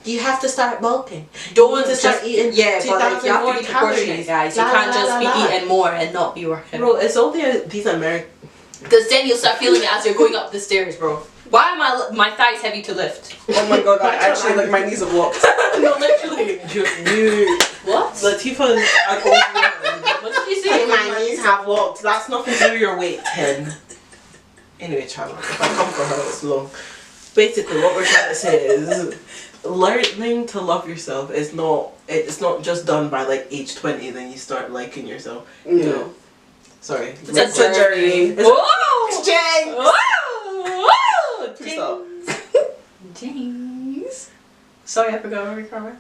You have to start bulking. Don't to start eating. Yeah, but like, you have to be 2,000 proportionate, guys. You La, can't la, just la, be la. eating more and not be working. Bro, it's only these American. Because then you'll start feeling it as you're going up the stairs, bro. Why am my thighs heavy to lift? Oh my god, I actually like my knees have locked. No, literally. You What? Latifah is an old woman. What did you say? My knees have walked. That's nothing to do with your weight, 10. Anyway, child, if I come for her, it's long. Basically, what we're trying to say is learning to love yourself is not, it's not just done by like age 20, then you start liking yourself. No. Sorry. It's a journey. Whoa! Jang! Whoa! Whoa! Please stop. James. Sorry, I forgot where we were.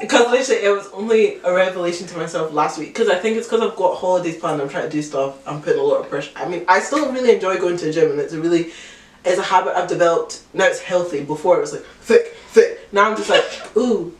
Because literally it was only a revelation to myself last week. Because I think it's because I've got holidays planned, I'm trying to do stuff, I'm putting a lot of pressure. I mean, I still really enjoy going to the gym, and it's a habit I've developed. Now it's healthy. Before it was like thick. Now I'm just like, ooh,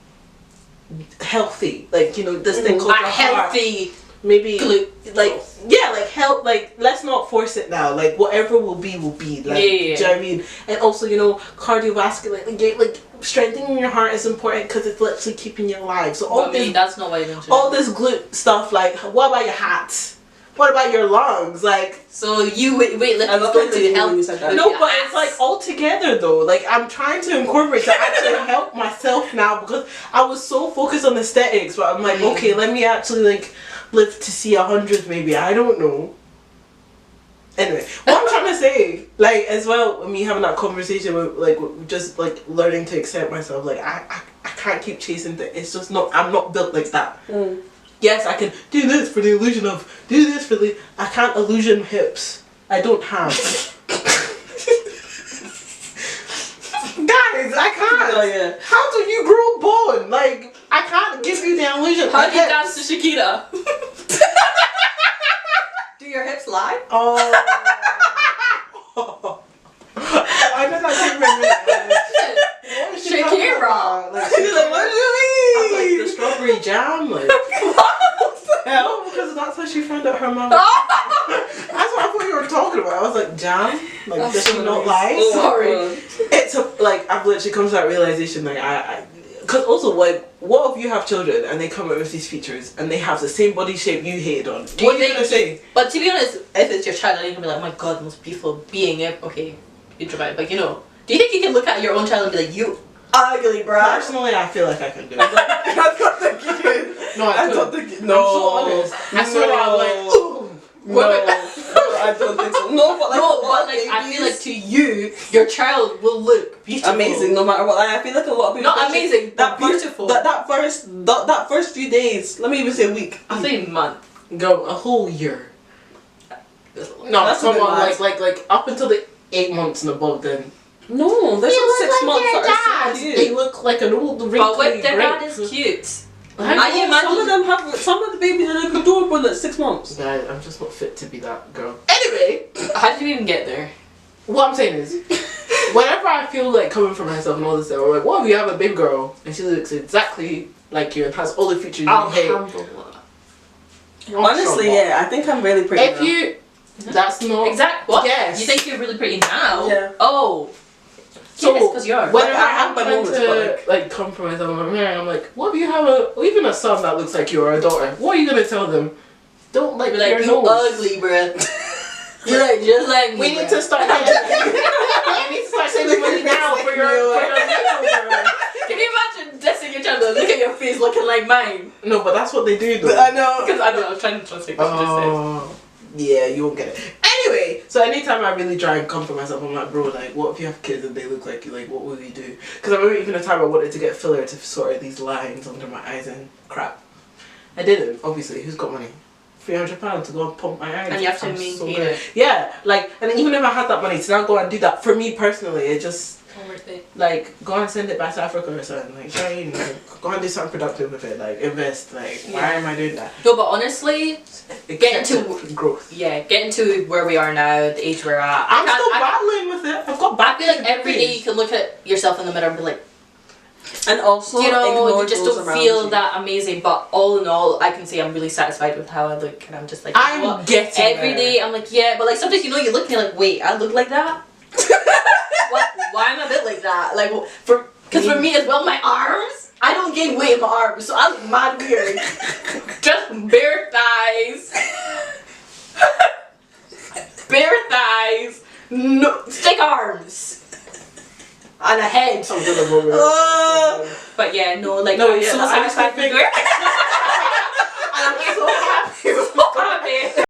healthy. Like, you know, this thing called A your heart. healthy Maybe glute. like, yeah, like help, like let's not force it now. Like whatever will be like, Yeah. do you know what I mean? And also, you know, cardiovascular, like strengthening your heart is important because it's literally keeping you alive. So all I mean, this, that's not what I mentioned. all this glute stuff, like what about your hats? What about your lungs? Like, So you wait, I let's love go how to you health. said that. no, but it's like all together though. Like I'm trying to incorporate to actually help myself now because I was so focused on aesthetics, but I'm like, okay, let me actually like live to see 100 maybe. I don't know. Anyway, what I'm trying to say, like, as well, me having that conversation with, like, just, like, learning to accept myself, like, I can't keep chasing things. It's just not, I'm not built like that. Yes, I can do this for the illusion of, do this for the, I can't illusion hips. I don't have. Guys, I can't. Oh, yeah. How do you grow bone? Like, I can't give you the illusion. How of do you hips. dance to Shakira? Do your hips lie? Oh. I know that didn't remember. What was she talking Shakira. about? Like, She's like, what do you I was like, mean? the strawberry jam? Like, no, because that's how she found out her mom. That's what I thought you were talking about. I was like, jam? Like, does she not lie? Oh, Sorry. It's a, like, I've literally come to that realization, like, because also, like, what if you have children and they come up with these features and they have the same body shape you hated on? What are you gonna say? But to be honest, if it's your child, then you can be like, oh my god, the most beautiful being ever. Okay, you're dramatic, but you know. Do you think you can look at your own child and be like, you ugly, bruh? Personally, I feel like I can do it. I don't think you can. No, I don't think you. No. I'm so honest. I swear I'm like, ooh. No, I don't think so. No, but like, No, but like I feel like to you, your child will look beautiful. amazing no matter what. Like, I feel like a lot of people. Not amazing, but beautiful. That first few days. Let me even say a week. I think a month. Go a whole year. No, That's a come bit on, mad. like up until the 8 months and above. Then No, there's some 6 months that are so They cute. look like an old wrinkly But what their dad grape. is cute. I Are you know, imagine? some of the babies are like adorable at 6 months. Guys, I'm just not fit to be that girl. Anyway, How did you even get there? what I'm saying is, whenever I feel like coming for myself and all this stuff, I'm like, what if you have a baby girl and she looks exactly like you and has all the features you hate? Alhamdulillah. Honestly, yeah, I think I'm really pretty. If now. you, that's not Exactly. What? Yes. You think you're really pretty now? Yeah. Oh. So yes, because you are. whenever Like, I have I'm my trying moments, to but, like come for myself, I'm like, what if you have or even a son that looks like you or a daughter? What are you gonna tell them? Don't like You're like, your you nose. ugly, bruh. You're like, just like me. We need bruh. to start. We need to start saving money now for your makeover. Can you imagine dissing your child? Look at your face looking like mine. No, but that's what they do though. I know. Because I don't know, I was trying to translate what you just said. Oh, yeah, you won't get it. Anyway, so anytime I really try and come for myself, I'm like, bro, like, what if you have kids and they look like you? Like, what will you do? Because I remember even a time I wanted to get filler to sort out these lines under my eyes and crap. I didn't, obviously. Who's got money? £300 to go and pump my eyes. And you have to I'm maintain good. it. Yeah, like, and even if I had that money to now go and do that for me personally, it just, Not worth it. like, go and send it back to Africa or something. Like, try, like, go and do something productive with it. Like, invest. Like, why am I doing that? No, but honestly, Getting to- Accept growth. yeah, getting to where we are now, the age we're at. I'm I can't- still I- battling with it. I've got back. I feel like every day you can look at yourself in the mirror and be like, And also, you know, ignore you just those don't around feel you. that amazing. But all in all, I can say I'm really satisfied with how I look, and I'm just like, you know I'm what? getting Every there. day I'm like, yeah, but like sometimes you know you look and you're like, wait, I look like that. What? Why am I a bit like that? Like because for me as well, my arms, I don't gain weight in my arms, so I look mad weird. Just bare thighs, bare thighs, no stick arms. And a head. I'm gonna go with it. But yeah, no, like No, I'm yeah, so I just satisfied with think- it. I'm so happy. So happy.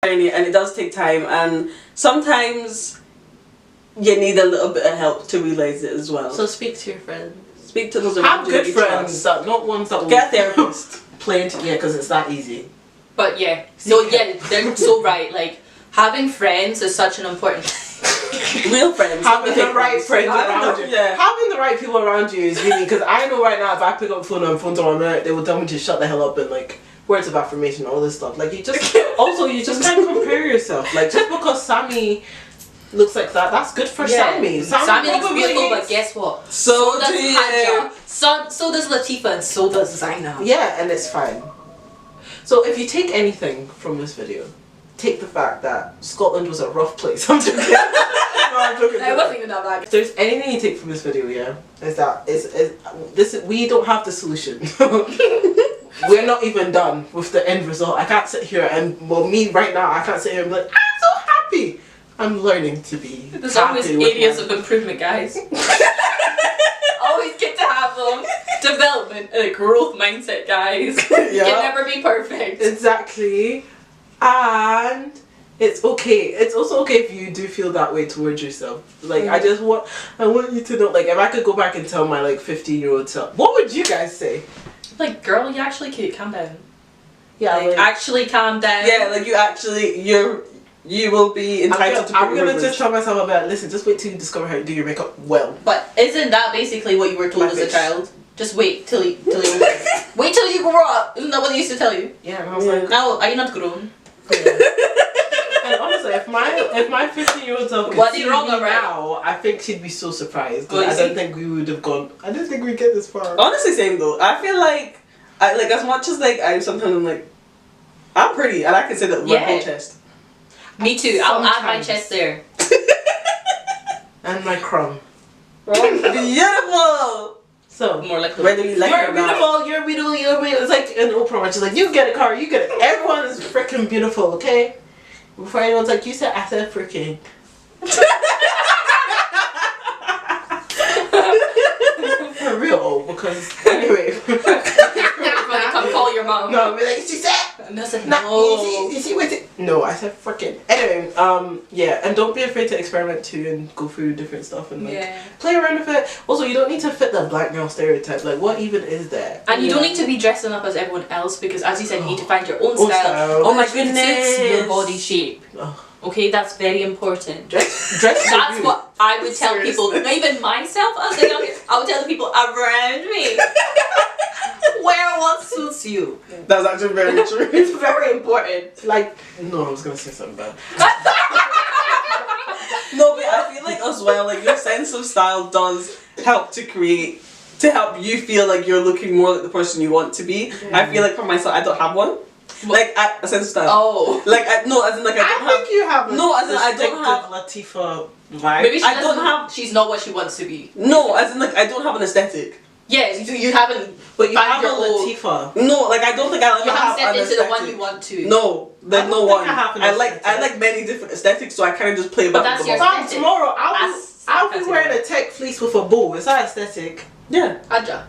journey, and it does take time, and sometimes you need a little bit of help to realize it as well. So speak to your friends. Speak to those Have around you that good you friends, trust. that not ones that will Get a therapist. play into because it's that easy. But yeah, no, yeah, they're so right. Like having friends is such an important. Real friends. Having fake the right friends around you. Yeah. Having the right people around you is really, because I know right now if I pick up the phone and phone's on my minute, they will tell me to shut the hell up and like words of affirmation, all this stuff. Like you just you just can't compare yourself. Like just because Sammy looks like that, that's good for Sammy. Sammy looks probably beautiful, but hates- guess what? So does do you. Hadja. So does Latifa, and so does Zaina. yeah, and it's fine. So if you take anything from this video, take the fact that Scotland was a rough place. I'm joking. No, I'm joking. It wasn't even that bad. If there's anything you take from this video, yeah, is that we don't have the solution. We're not even done with the end result. I can't sit here and me right now. I can't sit here and be like, I'm so happy. I'm learning to be. There's happy always with areas my- of improvement, guys. Always get to have them. Development and a growth mindset, guys. You can never be perfect. Exactly. And it's okay. It's also okay if you do feel that way towards yourself. Like I want you to know, like if I could go back and tell my like 15-year-old self, what would you guys say? Like, girl, you actually cute. Calm down. Yeah, Like, actually calm down. Yeah, like you will be entitled to I'm gonna privilege. just tell myself about listen, just wait till you discover how to do your makeup well. But isn't that basically what you were told My as a bitch. child? Just wait till you wait till you grow up. Isn't that what they used to tell you? Yeah, and I was like, Now, are you not grown? and honestly, if my 15-year-old self could Was see he wrong me or right? now, I think she'd be so surprised. 'Cause Oh, you I don't see? think we would have gone. I didn't think we'd get this far. Honestly, same though. I feel like as much as like I sometimes I'm like I'm pretty and I can say that with my whole chest. Me too. I'll add my Sometimes. chest there. And my crumb. Beautiful. So More like Whether you like it you're or not. beautiful, you're beautiful, you're beautiful. It's like an Oprah when she's like, you get a car, you get it. Everyone is freaking beautiful, okay? Before anyone's like, you said, I said freaking. For real, because anyway. when they come call your mom. No, be like, she said. And I said, No, no. you see what it? No, I said freaking. Anyway, yeah, and don't be afraid to experiment too and go through different stuff and like Yeah. play around with it. Also, you don't need to fit the black girl stereotype. Like, what even is that? And you don't Yeah. need to be dressing up as everyone else because, as you said, you need to find your own Own style. style. Oh my which suits your goodness. body shape. Oh. Okay, that's very important. Dress That's for what I would tell Seriously. people, not even myself as a young kid, I would tell the people around me. Wear what suits you. That's actually very true. It's very important. Like, no, I was gonna say something bad. No, but I feel like as well, like your sense of style does help to help you feel like you're looking more like the person you want to be. I feel like for myself, I don't have one. Like a sense of style. Oh. Like as in like I don't I think you have. No, as in I don't have. Latifah vibe. Maybe she I don't doesn't- have- she's not what she wants to be. No, as in like I don't have an aesthetic. Yes, you haven't. But you found have a your own- Latifah. No, like I don't think I'll You ever haven't have stepped an into the one aesthetic. you want to. No, I there's don't no think one. I have an I aesthetic. like many different aesthetics, so I kind of just play But about that's the your both. aesthetic. Fam, tomorrow I'll be That's wearing a tech fleece with a bow. Is that aesthetic? Yeah. Aja.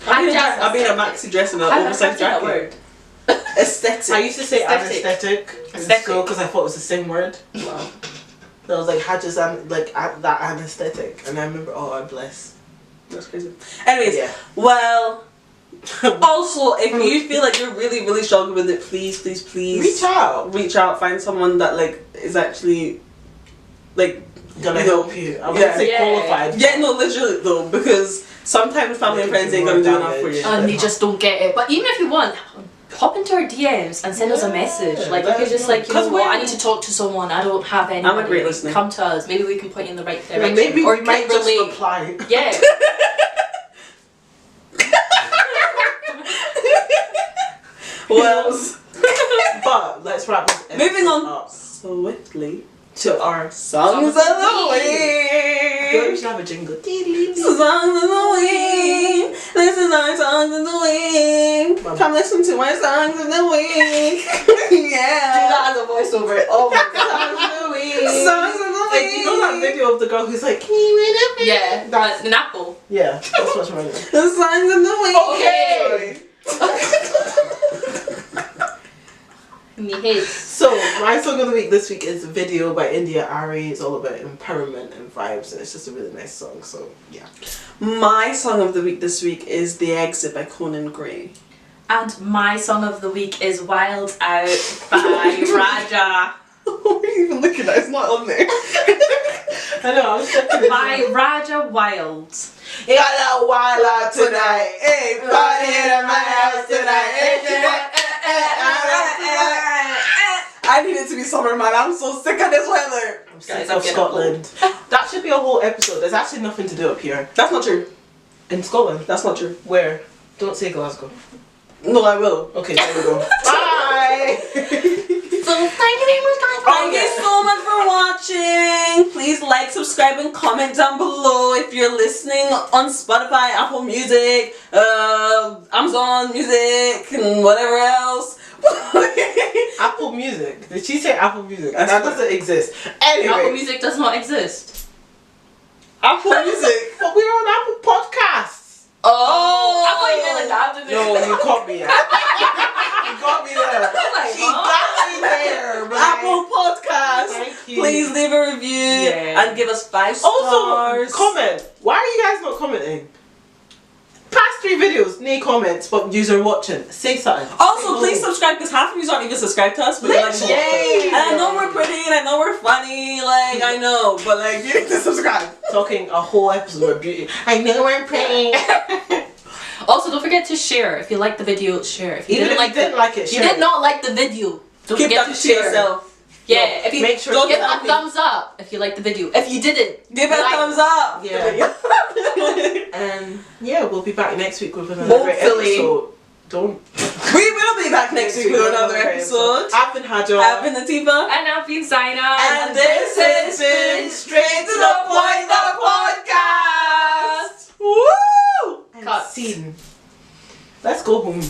I'll be in a maxi dress and an oversized jacket. Word. Aesthetic. I used to say Aesthetic. anesthetic in Aesthetic. school because I thought it was the same word. Wow. So I was like, how does that anesthetic? And I remember, oh, I'm blessed. That's crazy. Anyways, Yeah. well, also, if you feel like you're really, really struggling with it, please Reach out. reach out, find someone that like is actually like Gonna you know, help you. I yeah. wouldn't say Yeah. qualified. yeah, no, literally though, because sometimes family and friends ain't gonna do enough for you. And they just don't get it. But even if you want, hop into our DMs and send us a message. Like, let if you're us just know. like, you know 'Cause what, I we're- need to talk to someone, I don't have anyone. I'm a great listener. Come to us. Maybe we can point you in the right Yeah, direction. maybe or we might can just relate. reply. Yeah. Well, But let's wrap this episode moving on up swiftly to our songs of the I feel like we week. should have a jingle. Songs of the week. This is our songs of the week. Come listen to my songs of the week. Do Yeah. that as a voiceover. Oh my god. Songs of the week. Songs of the Like, you know that week. video of the girl who's like, can you read it? Yeah, That's an apple. yeah. That's what's right. The songs of the week. Okay. In the head. So my song of the week this week is "Video" by India Ari. It's all about empowerment and vibes, and it's just a really nice song. So yeah. My song of the week this week is The Exit by Conan Gray. And my song of the week is Wild Out by Raja. What are you even looking at? It's not on there. I know. I was checking it. By Raja Wild. You got a wild out tonight. Hey, party at my house I need it to be summer, man. I'm so sick of this weather. I'm Guys, sick I'm of getting Scotland. That should be a whole episode. There's actually nothing to do up here That's not true. in Scotland. That's not true. Where? Don't say Glasgow. No, I will. Okay, there we go. Bye. Bye. So thank you very much, guys. Thank you so much for watching. Please like, subscribe, and comment down below if you're listening on Spotify, Apple Music, Amazon Music, and whatever else. Apple Music. Did she say Apple Music? That's That what- doesn't exist. Anyway. Apple Music does not exist. Apple Music. But we're on Apple Podcasts. Oh, I thought you meant like that. Didn't No, it? you caught me. You got me there. Like, She got me there. man. Apple Podcast. Thank you. Please leave a review Yeah. and give us 5 stars. Also, comment. Why are you guys not commenting? Past 3 videos, no comments, but user watching. Say something. Also, Say please hello. subscribe because half of you aren't even subscribed to us. But you're like, Yay! and I know we're pretty and I know we're funny. Like, I know, but like, you need to subscribe. Talking a whole episode of beauty. I know I'm pretty. Also, don't forget to share. If you liked the video, share. If you Even didn't if like you didn't like it, if you share did it. not like the video, don't Keep forget that to to share. yourself. Yeah, if you Make sure don't give you it a happy. thumbs up if you liked the video. If you didn't, Give it a like- thumbs up. Yeah. And yeah, we'll be back next week with another great Hopefully. episode. Don't. We will be back next week with another episode. I've been Hajo. I've been Latifa. And I've been Zaina. And this has been Straight to the Point, the podcast. Woo! And Cut. scene. Let's go home.